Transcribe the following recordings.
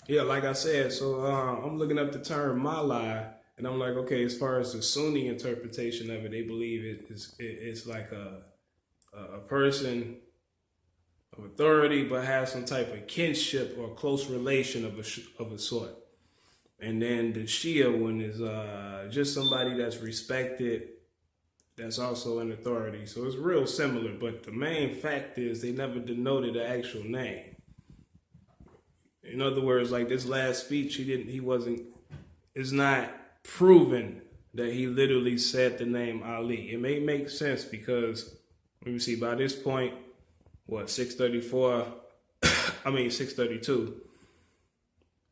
Yeah, like I said, so I'm looking up the term Malai, and I'm like, okay, as far as the Sunni interpretation of it, they believe it's like a person of authority, but has some type of kinship or close relation of a sort. And then the Shia one is just somebody that's respected, that's also an authority. So it's real similar, but the main fact is they never denoted the actual name. In other words, like this last speech, he wasn't. It's not proven that he literally said the name Ali. It may make sense because let me see. By this point, what 634? I mean 632.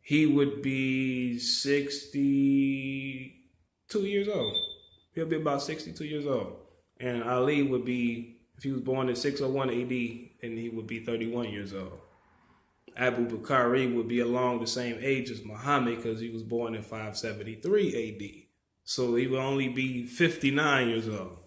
He would be 62 years old. He'll be about 62 years old. And Ali would be, if he was born in 601 AD, then he would be 31 years old. Abu Bakr would be along the same age as Muhammad because he was born in 573 AD. So he would only be 59 years old.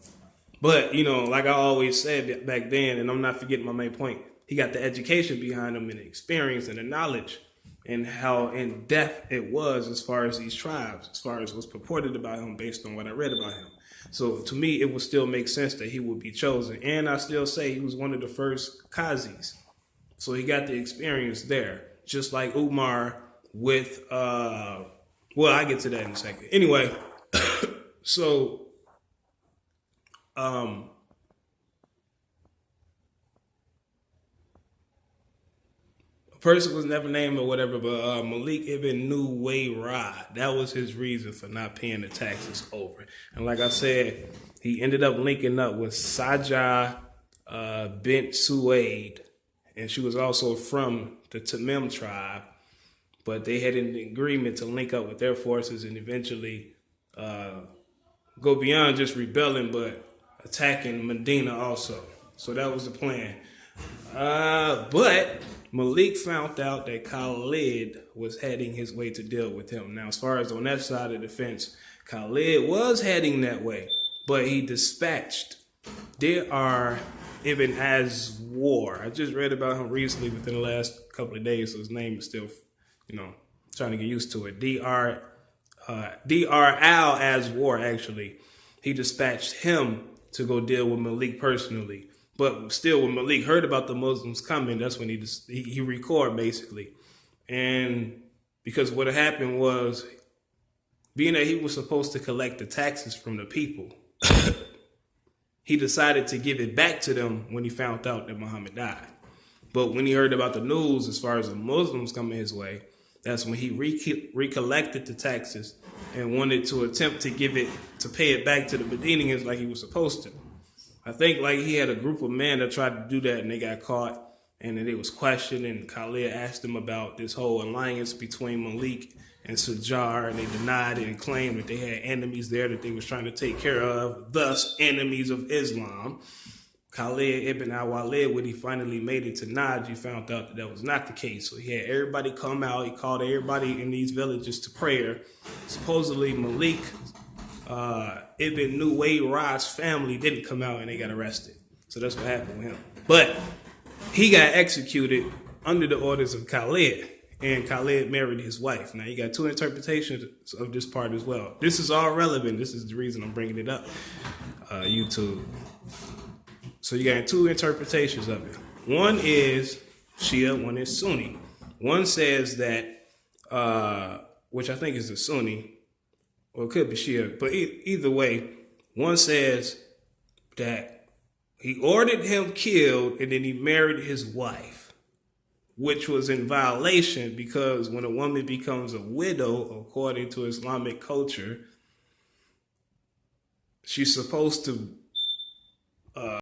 But, like I always said back then, and I'm not forgetting my main point, he got the education behind him and the experience and the knowledge and how in depth it was as far as these tribes, as far as what's purported about him based on what I read about him. So to me, it would still make sense that he would be chosen. And I still say he was one of the first Qazis. So he got the experience there, just like Umar with, I get to that in a second. Anyway, so, um, a person was never named or whatever, but Malik ibn Nuwayra, that was his reason for not paying the taxes over. And like I said, he ended up linking up with Sajah bint Suwaid, and she was also from the Tamim tribe, but they had an agreement to link up with their forces and eventually go beyond just rebelling, but attacking Medina also. So that was the plan. But Malik found out that Khalid was heading his way to deal with him. Now, as far as on that side of the fence, Khalid was heading that way, but he dispatched Dir Ibn Azwar. I just read about him recently within the last couple of days, so his name is still, trying to get used to it. Dr. Al Azwar, actually. He dispatched him to go deal with Malik personally. But still, when Malik heard about the Muslims coming, that's when he recorded, basically. And because what happened was, being that he was supposed to collect the taxes from the people, he decided to give it back to them when he found out that Muhammad died. But when he heard about the news as far as the Muslims coming his way, that's when he recollected the taxes and wanted to attempt to pay it back to the Medinians like he was supposed to. I think like he had a group of men that tried to do that and they got caught, and then they was questioned, and Khalid asked them about this whole alliance between Malik and Sajar, and they denied it and claimed that they had enemies there that they was trying to take care of, thus enemies of Islam. Khalid ibn al-Walid, when he finally made it to Najd, he found out that was not the case. So he had everybody come out. He called everybody in these villages to prayer. Supposedly Malik Ibn Nuwayra's family didn't come out and they got arrested. So that's what happened with him. But he got executed under the orders of Khalid, and Khalid married his wife. Now you got two interpretations of this part as well. This is all relevant. This is the reason I'm bringing it up. YouTube. So you got two interpretations of it. One is Shia, one is Sunni. One says that, which I think is a Sunni, or it could be Shia, but either way, one says that he ordered him killed and then he married his wife, which was in violation because when a woman becomes a widow, according to Islamic culture, she's supposed to